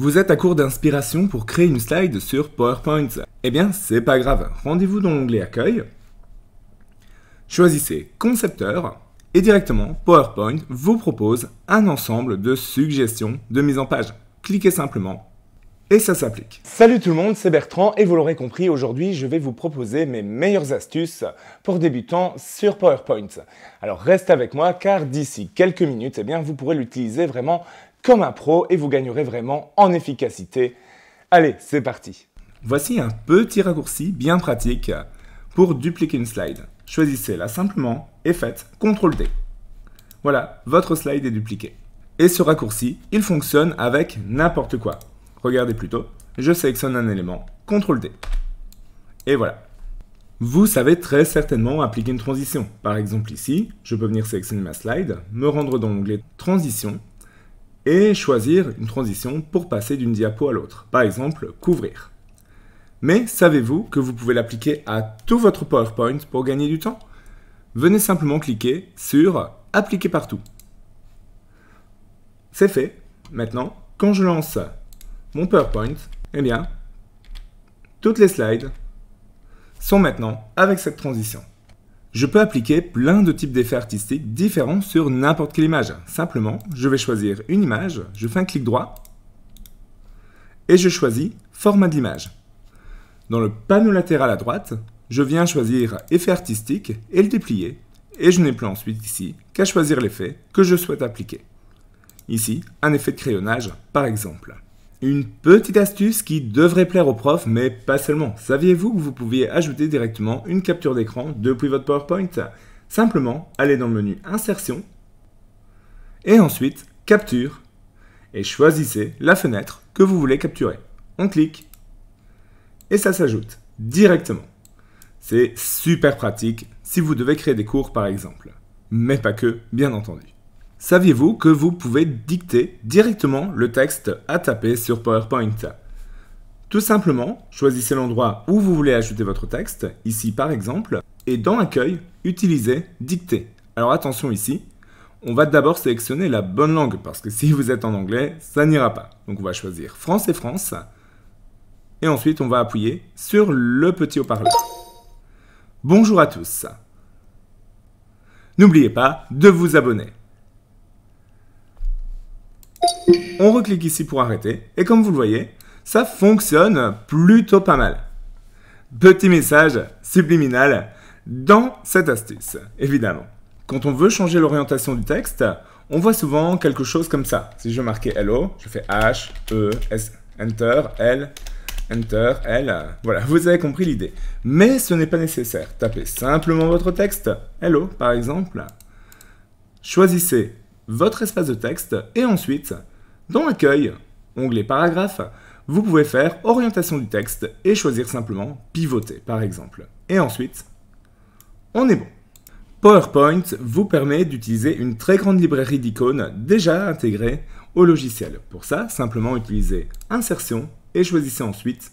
Vous êtes à court d'inspiration pour créer une slide sur PowerPoint. Eh bien, c'est pas grave. Rendez-vous dans l'onglet Accueil. Choisissez Concepteur et directement PowerPoint vous propose un ensemble de suggestions de mise en page. Cliquez simplement et ça s'applique. Salut tout le monde, c'est Bertrand et vous l'aurez compris, aujourd'hui je vais vous proposer mes meilleures astuces pour débutants sur PowerPoint. Alors reste avec moi car d'ici quelques minutes, eh bien, vous pourrez l'utiliser vraiment comme un pro et vous gagnerez vraiment en efficacité. Allez, c'est parti. Voici un petit raccourci bien pratique pour dupliquer une slide. Choisissez-la simplement et faites CTRL-D. Voilà, votre slide est dupliquée. Et ce raccourci, il fonctionne avec n'importe quoi. Regardez plutôt, je sélectionne un élément, CTRL-D. Et voilà. Vous savez très certainement appliquer une transition. Par exemple ici, je peux venir sélectionner ma slide, me rendre dans l'onglet Transition, et choisir une transition pour passer d'une diapo à l'autre. Par exemple, couvrir. Mais savez-vous que vous pouvez l'appliquer à tout votre PowerPoint pour gagner du temps? Venez simplement cliquer sur Appliquer partout. C'est fait. Maintenant, quand je lance mon PowerPoint, eh bien, toutes les slides sont maintenant avec cette transition. Je peux appliquer plein de types d'effets artistiques différents sur n'importe quelle image. Simplement, je vais choisir une image, je fais un clic droit et je choisis Format d'image. Dans le panneau latéral à droite, je viens choisir Effet artistique et le déplier. Et je n'ai plus ensuite ici qu'à choisir l'effet que je souhaite appliquer. Ici, un effet de crayonnage par exemple. Une petite astuce qui devrait plaire aux profs, mais pas seulement. Saviez-vous que vous pouviez ajouter directement une capture d'écran depuis votre PowerPoint? Simplement, allez dans le menu Insertion, et ensuite Capture, et choisissez la fenêtre que vous voulez capturer. On clique, et ça s'ajoute directement. C'est super pratique si vous devez créer des cours par exemple. Mais pas que, bien entendu. Saviez-vous que vous pouvez dicter directement le texte à taper sur PowerPoint? Tout simplement, choisissez l'endroit où vous voulez ajouter votre texte, ici par exemple, et dans Accueil, utilisez Dicter. Alors attention ici, on va d'abord sélectionner la bonne langue, parce que si vous êtes en anglais, ça n'ira pas. Donc on va choisir Français France, et ensuite on va appuyer sur le petit haut-parleur. Bonjour à tous. N'oubliez pas de vous abonner. On reclique ici pour arrêter, et comme vous le voyez, ça fonctionne plutôt pas mal. Petit message subliminal dans cette astuce, évidemment. Quand on veut changer l'orientation du texte, on voit souvent quelque chose comme ça. Si je veux marquer Hello, je fais H, E, S, Enter, L, Enter, L. Voilà, vous avez compris l'idée. Mais ce n'est pas nécessaire. Tapez simplement votre texte, Hello par exemple. Choisissez votre espace de texte et ensuite, dans Accueil, onglet Paragraphe, vous pouvez faire Orientation du texte et choisir simplement Pivoter par exemple. Et ensuite, on est bon. PowerPoint vous permet d'utiliser une très grande librairie d'icônes déjà intégrée au logiciel. Pour ça, simplement utilisez Insertion et choisissez ensuite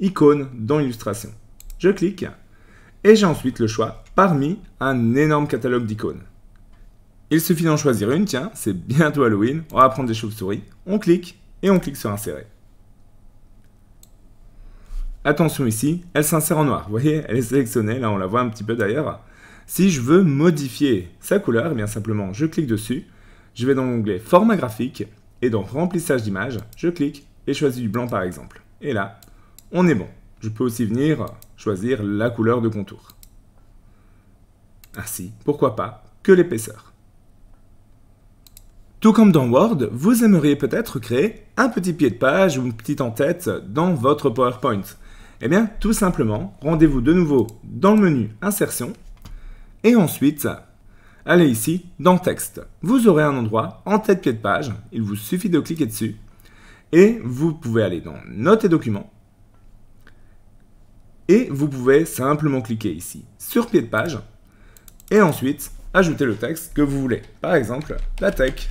Icônes dans Illustration. Je clique et j'ai ensuite le choix parmi un énorme catalogue d'icônes. Il suffit d'en choisir une, tiens, c'est bientôt Halloween, on va prendre des chauves-souris, on clique et on clique sur Insérer. Attention ici, elle s'insère en noir, vous voyez, elle est sélectionnée, là on la voit un petit peu d'ailleurs. Si je veux modifier sa couleur, eh bien simplement je clique dessus, je vais dans l'onglet Format graphique et dans Remplissage d'image, je clique et choisis du blanc par exemple. Et là, on est bon. Je peux aussi venir choisir la couleur de contour. Ainsi, pourquoi pas, que l'épaisseur. Tout comme dans Word, vous aimeriez peut-être créer un petit pied de page ou une petite en-tête dans votre PowerPoint. Eh bien, tout simplement, rendez-vous de nouveau dans le menu Insertion et ensuite, allez ici dans Texte. Vous aurez un endroit en-tête pied de page, il vous suffit de cliquer dessus et vous pouvez aller dans Notes et documents et vous pouvez simplement cliquer ici sur pied de page et ensuite ajouter le texte que vous voulez. Par exemple, la tech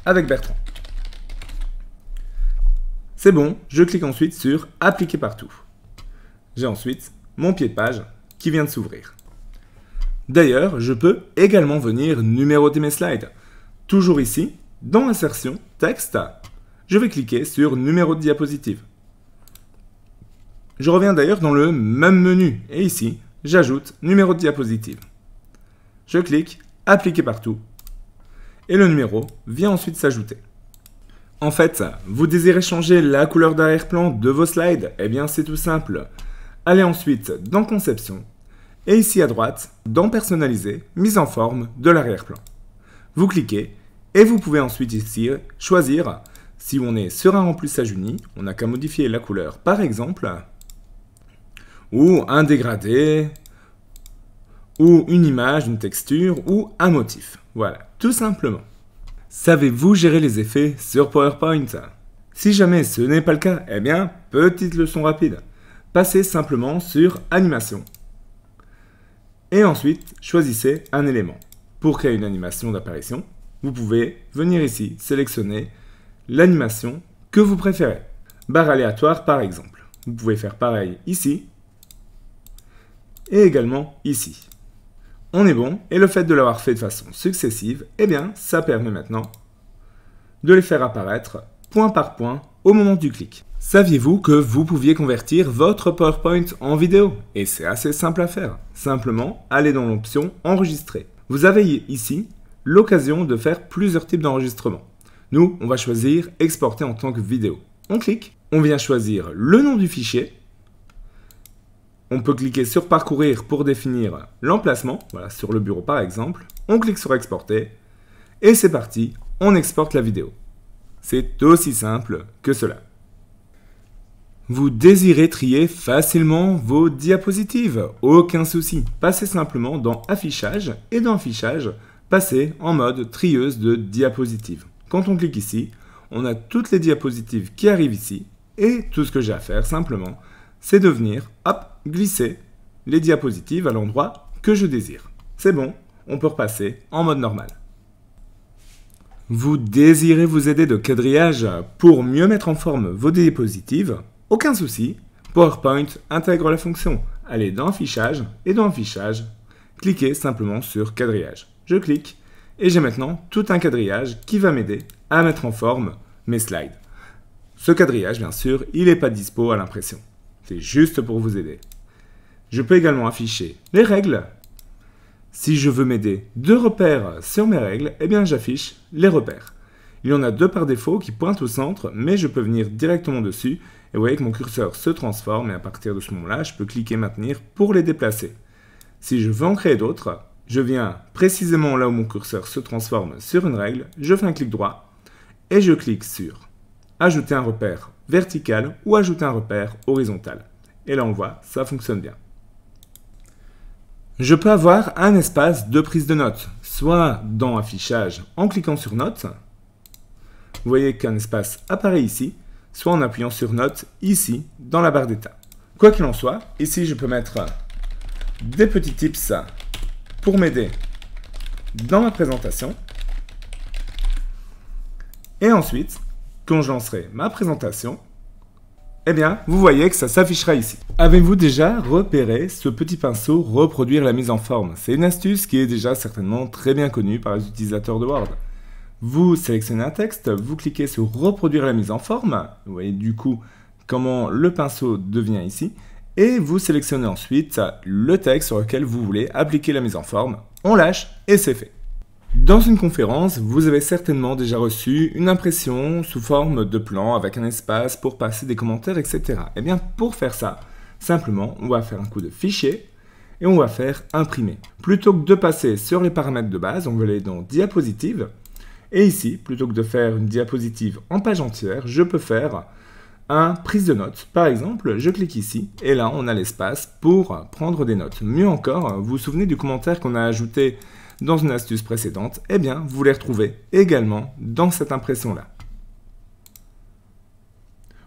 avec Bertrand. C'est bon, je clique ensuite sur Appliquer partout. J'ai ensuite mon pied de page qui vient de s'ouvrir. D'ailleurs, je peux également venir numéroter mes slides. Toujours ici, dans Insertion, Texte, je vais cliquer sur numéro de diapositive. Je reviens d'ailleurs dans le même menu et ici, j'ajoute numéro de diapositive. Je clique appliquer partout et le numéro vient ensuite s'ajouter. En fait, vous désirez changer la couleur d'arrière-plan de vos slides? Eh bien, c'est tout simple. Allez ensuite dans Conception et ici à droite, dans Personnaliser, mise en forme de l'arrière-plan. Vous cliquez et vous pouvez ensuite ici choisir si on est sur un remplissage uni, on n'a qu'à modifier la couleur par exemple, ou un dégradé, ou une image, une texture, ou un motif. Voilà, tout simplement. Savez-vous gérer les effets sur PowerPoint? Si jamais ce n'est pas le cas, eh bien, petite leçon rapide. Passez simplement sur Animation. Et ensuite, choisissez un élément. Pour créer une animation d'apparition, vous pouvez venir ici, sélectionner l'animation que vous préférez. Barre aléatoire par exemple. Vous pouvez faire pareil ici, et également ici. On est bon, et le fait de l'avoir fait de façon successive, eh bien, ça permet maintenant de les faire apparaître point par point au moment du clic. Saviez-vous que vous pouviez convertir votre PowerPoint en vidéo? Et c'est assez simple à faire. Simplement, allez dans l'option Enregistrer. Vous avez ici l'occasion de faire plusieurs types d'enregistrements. Nous, on va choisir Exporter en tant que vidéo. On clique, on vient choisir le nom du fichier. On peut cliquer sur Parcourir pour définir l'emplacement, voilà, sur le bureau par exemple. On clique sur Exporter et c'est parti, on exporte la vidéo. C'est aussi simple que cela. Vous désirez trier facilement vos diapositives? Aucun souci. Passez simplement dans Affichage et dans Affichage, passez en mode trieuse de diapositives. Quand on clique ici, on a toutes les diapositives qui arrivent ici et tout ce que j'ai à faire simplement, c'est de venir, hop, glisser les diapositives à l'endroit que je désire. C'est bon, on peut repasser en mode normal. Vous désirez vous aider de quadrillage pour mieux mettre en forme vos diapositives? Aucun souci, PowerPoint intègre la fonction. Allez dans Affichage et dans Affichage, cliquez simplement sur Quadrillage. Je clique et j'ai maintenant tout un quadrillage qui va m'aider à mettre en forme mes slides. Ce quadrillage, bien sûr, il n'est pas dispo à l'impression. C'est juste pour vous aider. Je peux également afficher les règles. Si je veux m'aider de repères sur mes règles, eh bien j'affiche les repères. Il y en a deux par défaut qui pointent au centre, mais je peux venir directement dessus. Et vous voyez que mon curseur se transforme et à partir de ce moment-là, je peux cliquer maintenir pour les déplacer. Si je veux en créer d'autres, je viens précisément là où mon curseur se transforme sur une règle, je fais un clic droit et je clique sur ajouter un repère vertical ou ajouter un repère horizontal. Et là on le voit, ça fonctionne bien. Je peux avoir un espace de prise de notes, soit dans Affichage en cliquant sur Notes. Vous voyez qu'un espace apparaît ici, soit en appuyant sur Notes ici dans la barre d'état. Quoi qu'il en soit, ici je peux mettre des petits tips pour m'aider dans ma présentation. Et ensuite, quand je lancerai ma présentation, eh bien, vous voyez que ça s'affichera ici. Avez-vous déjà repéré ce petit pinceau reproduire la mise en forme? C'est une astuce qui est déjà certainement très bien connue par les utilisateurs de Word. Vous sélectionnez un texte, vous cliquez sur reproduire la mise en forme. Vous voyez du coup comment le pinceau devient ici. Et vous sélectionnez ensuite le texte sur lequel vous voulez appliquer la mise en forme. On lâche et c'est fait. Dans une conférence, vous avez certainement déjà reçu une impression sous forme de plan avec un espace pour passer des commentaires, etc. Eh bien, pour faire ça, simplement, on va faire un coup de fichier et on va faire imprimer. Plutôt que de passer sur les paramètres de base, on va aller dans diapositive. Et ici, plutôt que de faire une diapositive en page entière, je peux faire un prise de notes. Par exemple, je clique ici et là, on a l'espace pour prendre des notes. Mieux encore, vous vous souvenez du commentaire qu'on a ajouté dans une astuce précédente, eh bien, vous les retrouvez également dans cette impression-là.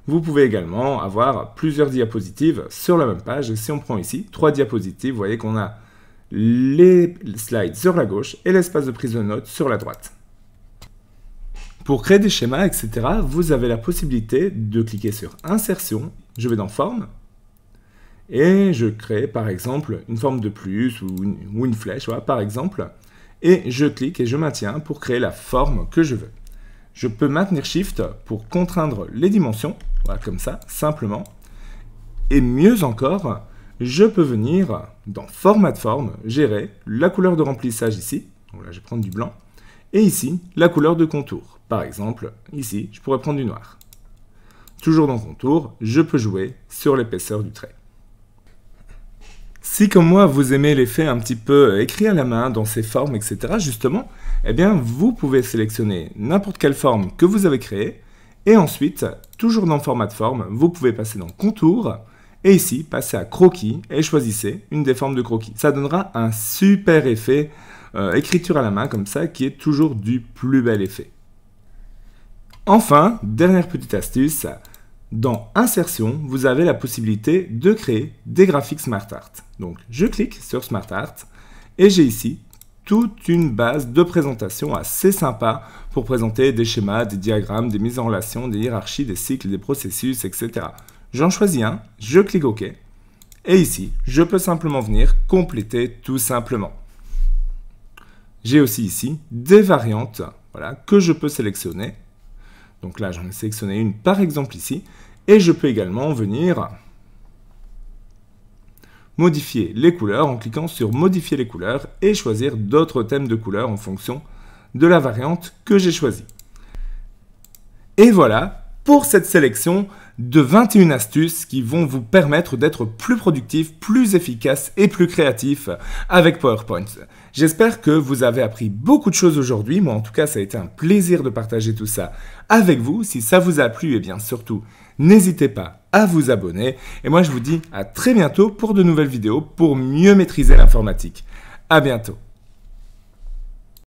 Vous pouvez également avoir plusieurs diapositives sur la même page. Si on prend ici 3 diapositives, vous voyez qu'on a les slides sur la gauche et l'espace de prise de notes sur la droite. Pour créer des schémas, etc., vous avez la possibilité de cliquer sur Insertion. Je vais dans Forme. Et je crée par exemple une forme de plus ou une flèche, voilà, par exemple. Et je clique et je maintiens pour créer la forme que je veux. je peux maintenir Shift pour contraindre les dimensions, voilà, comme ça, simplement. Et mieux encore, je peux venir dans Format de forme, gérer la couleur de remplissage ici, donc là je vais prendre du blanc, et ici, la couleur de contour. Par exemple, ici, je pourrais prendre du noir. Toujours dans Contour, je peux jouer sur l'épaisseur du trait. Si comme moi, vous aimez l'effet un petit peu écrit à la main dans ces formes, etc., justement, eh bien, vous pouvez sélectionner n'importe quelle forme que vous avez créée, et ensuite, toujours dans Format de forme, vous pouvez passer dans Contour, et ici, passer à Croquis, et choisissez une des formes de croquis. Ça donnera un super effet écriture à la main, comme ça, qui est toujours du plus bel effet. Enfin, dernière petite astuce, dans Insertion, vous avez la possibilité de créer des graphiques SmartArt. Donc, je clique sur SmartArt et j'ai ici toute une base de présentation assez sympa pour présenter des schémas, des diagrammes, des mises en relation, des hiérarchies, des cycles, des processus, etc. J'en choisis un, je clique OK et ici, je peux simplement venir compléter tout simplement. J'ai aussi ici des variantes voilà, que je peux sélectionner. Donc là, j'en ai sélectionné une par exemple ici. Et je peux également venir modifier les couleurs en cliquant sur Modifier les couleurs et choisir d'autres thèmes de couleurs en fonction de la variante que j'ai choisie. Et voilà pour cette sélection de 21 astuces qui vont vous permettre d'être plus productif, plus efficace et plus créatif avec PowerPoint. J'espère que vous avez appris beaucoup de choses aujourd'hui. Moi, en tout cas, ça a été un plaisir de partager tout ça avec vous. Si ça vous a plu, et bien surtout, n'hésitez pas à vous abonner. Et moi, je vous dis à très bientôt pour de nouvelles vidéos pour mieux maîtriser l'informatique. À bientôt.